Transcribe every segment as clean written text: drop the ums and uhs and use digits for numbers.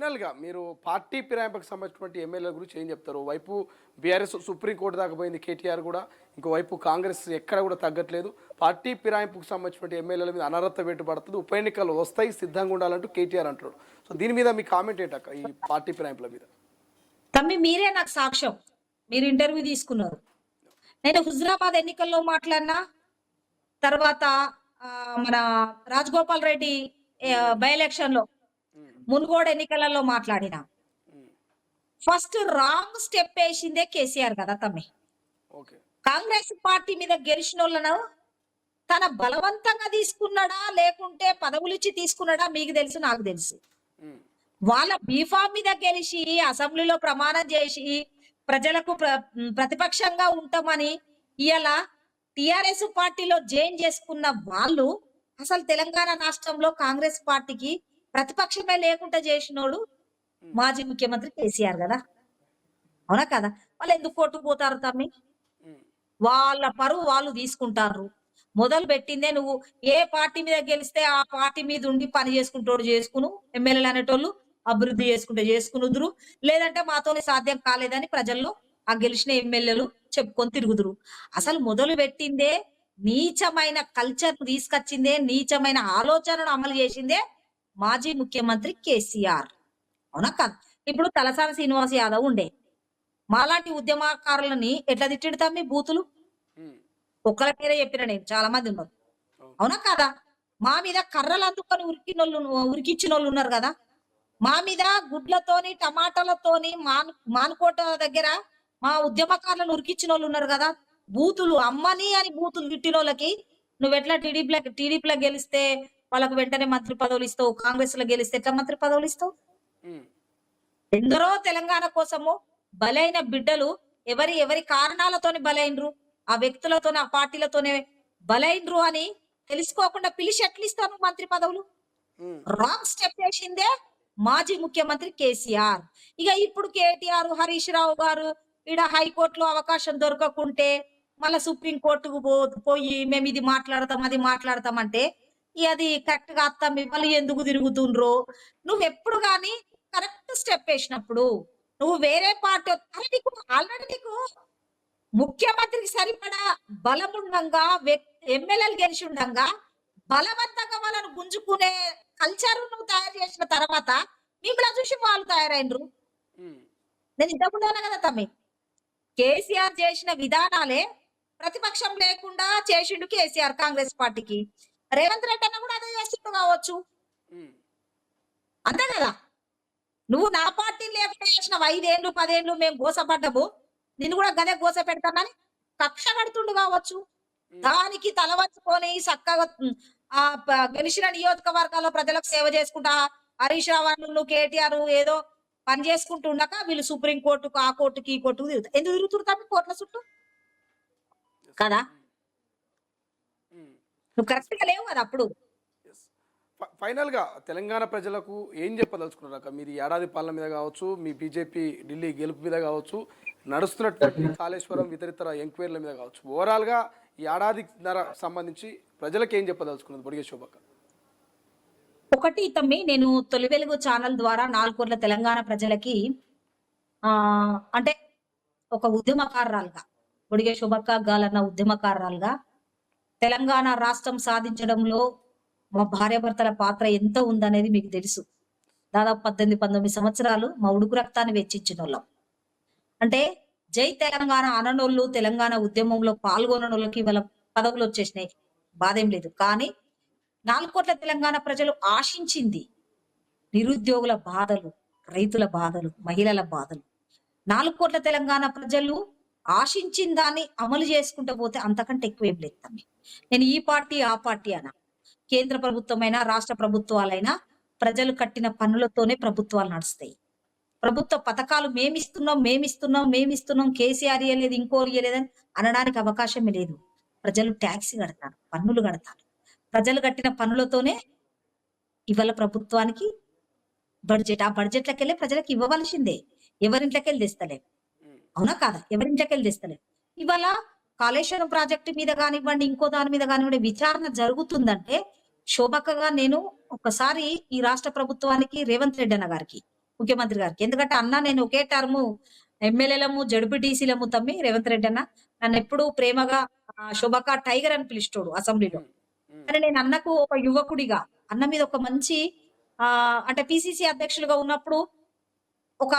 ఫైనల్‌గా మీరు పార్టీ ఫిరాయింపుకు సంబంధించినటువంటి ఎమ్మెల్యేల గురించి ఏం చెప్తారు? వైపు బీఆర్ఎస్ సుప్రీంకోర్టు దాకా పోయింది కేటీఆర్ గూడా. ఇంకోవైపు కాంగ్రెస్ ఎక్కడ కూడా తగ్గట్లేదు. పార్టీ ఫిరాయింపుకు సంబంధించినటువంటి ఎమ్మెల్యేల మీద అనర్హత వేటు పడుతుంది. ఉప ఎన్నికలు వస్తాయి సిద్ధంగా ఉండాలంటూ కేటీఆర్ అంటున్నాడు. సో దీని మీద మీ కామెంట్ ఏంటక్క ఈ పార్టీ ఫిరాయింపుల మీద? తమ్మి మీరే నాకు సాక్ష్యం. మీరు ఇంటర్వ్యూ తీసుకున్నారు. నేను హుజరాబాద్ ఎన్నికల్లో మాట్లాడినా, తర్వాత మన రాజగోపాల్ రెడ్డి బై ఎలక్షన్ లో మునుగోడు ఎన్నికలలో మాట్లాడినా. ఫస్ట్ రాంగ్ స్టెప్ వేసిందే కేసీఆర్ కదా తమ్మి. కాంగ్రెస్ పార్టీ మీద గెలిచినోళ్ళను తన బలవంతంగా తీసుకున్నాడా లేకుంటే పదవులిచ్చి తీసుకున్నాడా మీకు తెలుసు, నాకు తెలుసు. వాళ్ళ బీఫామ్ మీద గెలిచి అసెంబ్లీలో ప్రమాణం చేసి ప్రజలకు ప్రతిపక్షంగా ఉంటామని ఇలా టిఆర్ఎస్ పార్టీలో జాయిన్ చేసుకున్న వాళ్ళు అసలు తెలంగాణ రాష్ట్రంలో కాంగ్రెస్ పార్టీకి ప్రతిపక్షమే లేకుండా చేసినోడు మాజీ ముఖ్యమంత్రి కేసీఆర్ కదా, అవునా కదా? వాళ్ళు ఎందుకు కొట్టుకుపోతారు తమ్మి? వాళ్ళ పరువు వాళ్ళు తీసుకుంటారు. మొదలు పెట్టిందే నువ్వు ఏ పార్టీ మీద గెలిస్తే ఆ పార్టీ మీద ఉండి పని చేసుకుంటోడు చేసుకును, ఎమ్మెల్యేలు అనేటోళ్ళు అభివృద్ధి చేసుకుంటే చేసుకునుదురు, లేదంటే మాతోనే సాధ్యం కాలేదని ప్రజల్లో ఆ గెలిచిన ఎమ్మెల్యేలు చెప్పుకొని తిరుగుదురు. అసలు మొదలు పెట్టిందే నీచమైన కల్చర్ తీసుకొచ్చిందే, నీచమైన ఆలోచనను అమలు చేసిందే మాజీ ముఖ్యమంత్రి కేసీఆర్, అవునా కాదు? ఇప్పుడు తలసాని శ్రీనివాస్ యాదవ్ ఉండే మాలాంటి ఉద్యమకారులని ఎట్లా తిట్టిడతాం మీ బూతులు? ఒక్కరి పేరే చెప్పిన నేను, చాలా మంది ఉన్నారు, అవునా కదా? మా మీద కర్రలు అందుకొని ఉరికిచ్చిన వాళ్ళు ఉన్నారు కదా. మా మీద గుడ్లతోని టమాటాలతోని మానుకోట దగ్గర మా ఉద్యమకారులను ఉరికిచ్చిన వాళ్ళు ఉన్నారు కదా. బూతులు అమ్మని అని బూతులు తిట్టిన వాళ్ళకి నువ్వెట్లా టీడీపీలో గెలిస్తే వాళ్ళకు వెంటనే మంత్రి పదవులు ఇస్తావు, కాంగ్రెస్ లో గెలిస్తే ఎట్లా మంత్రి పదవులు ఇస్తావు? ఎందరో తెలంగాణ కోసము బలైన బిడ్డలు ఎవరి కారణాలతోని బలైనరు, ఆ వ్యక్తులతోనే ఆ పార్టీలతోనే బలైనరు అని తెలుసుకోకుండా పిలిచి ఎట్లా ఇస్తాను మంత్రి పదవులు? రాంగ్ స్టెప్ వేసిందే మాజీ ముఖ్యమంత్రి కేసీఆర్. ఇక ఇప్పుడు కేటీఆర్, హరీష్ రావు గారు ఈడ హైకోర్టులో అవకాశం దొరకకుంటే మళ్ళా సుప్రీం కోర్టుకు పోయి మేము ఇది మాట్లాడతాం అది మాట్లాడతామంటే అది కరెక్ట్ గా అత్తాం. మిమ్మల్ని ఎందుకు తిరుగుతుండ్రో? నువ్వు ఎప్పుడు గాని కరెక్ట్ స్టెప్ వేసినప్పుడు నువ్వు వేరే పార్టీ ఆల్రెడీ నీకు ముఖ్యమంత్రికి సరిపడా బలం ఉండంగా, ఎమ్మెల్యేలు గెలిచి ఉండంగా బలవంతంగా వాళ్ళను గుంజుకునే కల్చర్ నువ్వు తయారు చేసిన తర్వాత మిమ్మల్ని చూసి వాళ్ళు తయారైనరు. నేను ఇంతకుముందు కదా తమ్మి, కేసీఆర్ చేసిన విధానాలే ప్రతిపక్షం లేకుండా చేసిండు కేసీఆర్ కాంగ్రెస్ పార్టీకి. రేవంత్ రెడ్డి అన్న కూడా అదే చేసిండు కావచ్చు, అంతే కదా? నువ్వు నా పార్టీ లేకుండా చేసిన 5 ఏళ్ళు 10 ఏళ్ళు మేము గోసపడ్డము, నిన్ను కూడా గదే గోస పెడతానని కక్ష కడుతుండు కావచ్చు. దానికి తలవంచుకొని చక్కగా ఆ గెలిచిన నియోజకవర్గాల్లో ప్రజలకు సేవ చేసుకుంటా హరీష్ రావు కేటీఆర్ ఏదో పని చేసుకుంటూ ఉండక వీళ్ళు సుప్రీం కోర్టుకు ఆ కోర్టుకి ఈ కోర్టుకు తిరుగుతారు. ఎందుకు తిరుగుతుంటారు కోర్టుల చుట్టూ కదా? నువ్వు కరెక్ట్ గా లేవు కదా. అప్పుడు ఫైనల్గా తెలంగాణ ప్రజలకు ఏం చెప్పదలుచుకున్నారు? మీరు ఏడాది పాలన మీద కావచ్చు, మీ బీజేపీ ఢిల్లీ గెలుపు మీద కావచ్చు, నడుస్తున్నటువంటి కాళేశ్వరం ఇతరితర ఎంక్వైరీల మీద కావచ్చు, ఓవరాల్గా ఈ ఏడాదిన్నర సంబంధించి ప్రజలకు ఏం చెప్పదలుచుకున్నది బొడిగె శోభక్క? ఒకటి తమ్మి, నేను తొలి వెలుగు ఛానల్ ద్వారా 4 కోట్ల తెలంగాణ ప్రజలకి అంటే ఒక ఉద్యమకారురాలుగా, బొడిగె శోభక్క గాలన్న ఉద్యమకారురాలుగా తెలంగాణ రాష్ట్రం సాధించడంలో మా భార్యాభర్తల పాత్ర ఎంత ఉందనేది మీకు తెలుసు. దాదాపు 18-19 సంవత్సరాలు మా ఉడుకు రక్తాన్ని వెచ్చించిన వాళ్ళం. అంటే జై తెలంగాణ అననోళ్ళు, తెలంగాణ ఉద్యమంలో పాల్గొనోళ్ళకి వాళ్ళ పదవులు వచ్చేసినాయి, బాధేం లేదు. కానీ 4 కోట్ల తెలంగాణ ప్రజలు ఆశించింది నిరుద్యోగుల బాధలు, రైతుల బాధలు, మహిళల బాధలు. 4 కోట్ల తెలంగాణ ప్రజలు ఆశించిన దాన్ని అమలు చేసుకుంటూ పోతే అంతకంటే ఎక్కువ ఏం లేదు తమ్మి. నేను ఈ పార్టీ ఆ పార్టీ అనా, కేంద్ర ప్రభుత్వమైనా రాష్ట్ర ప్రభుత్వాలైనా ప్రజలు కట్టిన పన్నులతోనే ప్రభుత్వాలు నడుస్తాయి. ప్రభుత్వ పథకాలు మేమిస్తున్నాం కేసీఆర్ ఇయ్యలేదు ఇంకోరు ఇయ్యలేదని అనడానికి అవకాశమే లేదు. ప్రజలు ట్యాక్స్ కడతారు, పన్నులు కడతారు. ప్రజలు కట్టిన పన్నులతోనే ఇవాళ ప్రభుత్వానికి బడ్జెట్, ఆ బడ్జెట్లకెళ్ళి ప్రజలకు ఇవ్వవలసిందే. ఎవరింట్లోకెళ్ళి తెస్తలే, అవునా కాదా? ఎవరింట్లోకెళ్ళి తెస్తలే. ఇవాళ కాళేశ్వరం ప్రాజెక్టు మీద కానివ్వండి, ఇంకో దాని మీద కానివ్వండి విచారణ జరుగుతుందంటే శోభక్కగా నేను ఒకసారి ఈ రాష్ట్ర ప్రభుత్వానికి రేవంత్ రెడ్డి అన్న గారికి ముఖ్యమంత్రి గారికి. ఎందుకంటే అన్న నేను ఒకే టర్ము ఎమ్మెల్యేలము, జడ్పీటీసీలము తమ్మి రేవంత్ రెడ్డి అన్న. నన్నెప్పుడూ ప్రేమగా శోభక్క టైగర్ అని పిలిచేటోడు అసెంబ్లీలో. ఉమ్, ఉమ్, కానీ నేను అన్నకు ఒక యువకుడిగా అన్న మీద ఒక మంచి అంటే పిసిసి అధ్యక్షులుగా ఉన్నప్పుడు ఒక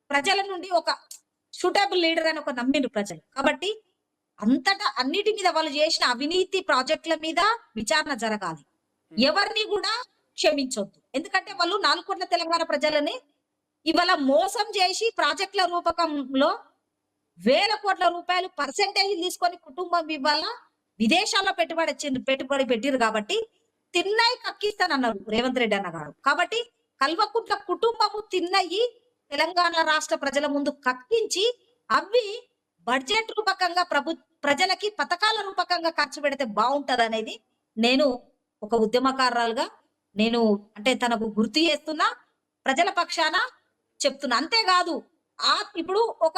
ప్రజల నుండి ఒక సూటబుల్ లీడర్ అని ఒక నమ్మిండ్రు ప్రజలు. కాబట్టి అంతటా అన్నిటి మీద వాళ్ళు చేసిన అవినీతి ప్రాజెక్టుల మీద విచారణ జరగాలి. ఎవరిని కూడా క్షమించొద్దు. ఎందుకంటే వాళ్ళు 4 కోట్ల తెలంగాణ ప్రజలని ఇవాళ మోసం చేసి ప్రాజెక్టుల రూపకంలో వేల కోట్ల రూపాయలు పర్సెంటేజ్ తీసుకొని కుటుంబం ఇవాళ విదేశాల్లో పెట్టుబడి పెట్టిరు కాబట్టి తిన్నయి కక్కిస్తానన్నారు రేవంత్ రెడ్డి అన్న గారు. కాబట్టి కల్వకుంట్ల కుటుంబము తిన్నయి తెలంగాణ రాష్ట్ర ప్రజల ముందు కక్కించి అవి బడ్జెట్ రూపకంగా ప్రజలకి పథకాల రూపకంగా ఖర్చు పెడితే బాగుంటది అనేది నేను ఒక ఉద్యమకారురాలుగా నేను అంటే తనకు గుర్తు చేస్తున్నా, ప్రజల పక్షాన చెప్తున్నా. అంతేకాదు ఇప్పుడు ఒక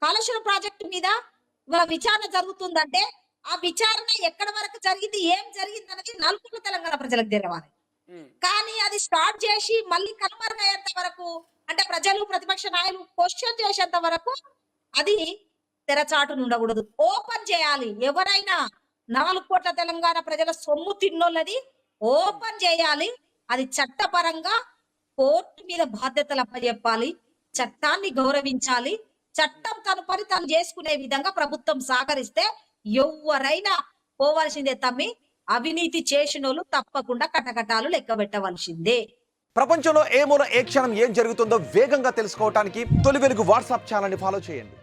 కాళేశ్వరం ప్రాజెక్టు మీద ఇవాళ విచారణ జరుగుతుందంటే ఆ విచారణ ఎక్కడ వరకు జరిగింది, ఏం జరిగింది అనేది 4 కోట్ల తెలంగాణ ప్రజలకు తెలవాలి. ఉమ్, కానీ అది స్టార్ట్ చేసి మళ్ళీ కనుమరుగయ్యేంత వరకు అంటే ప్రజలు ప్రతిపక్ష నాయకులు క్వశ్చన్ చేసేంత వరకు అది తెరచాటు ఉండకూడదు. ఓపెన్ చేయాలి. ఎవరైనా 4 కోట్ల తెలంగాణ ప్రజల సొమ్ము తిన్నోళ్ళది ఓపెన్ చేయాలి. అది చట్టపరంగా కోర్టు మీద బాధ్యతలు అప్పచెప్పాలి. చట్టాన్ని గౌరవించాలి. చట్టం తన పని తను చేసుకునే విధంగా ప్రభుత్వం సహకరిస్తే ఎవరైనా పోవాల్సిందే తమ్మి. అవినీతి చేసినోళ్ళు తప్పకుండా కటకటాలు లెక్క పెట్టవలసిందే. ప్రపంచంలో ఏ మూల ఏ క్షణం ఏం జరుగుతుందో వేగంగా తెలుసుకోవడానికి తొలి వెలుగు వాట్సాప్ ఛానల్ని ఫాలో చేయండి.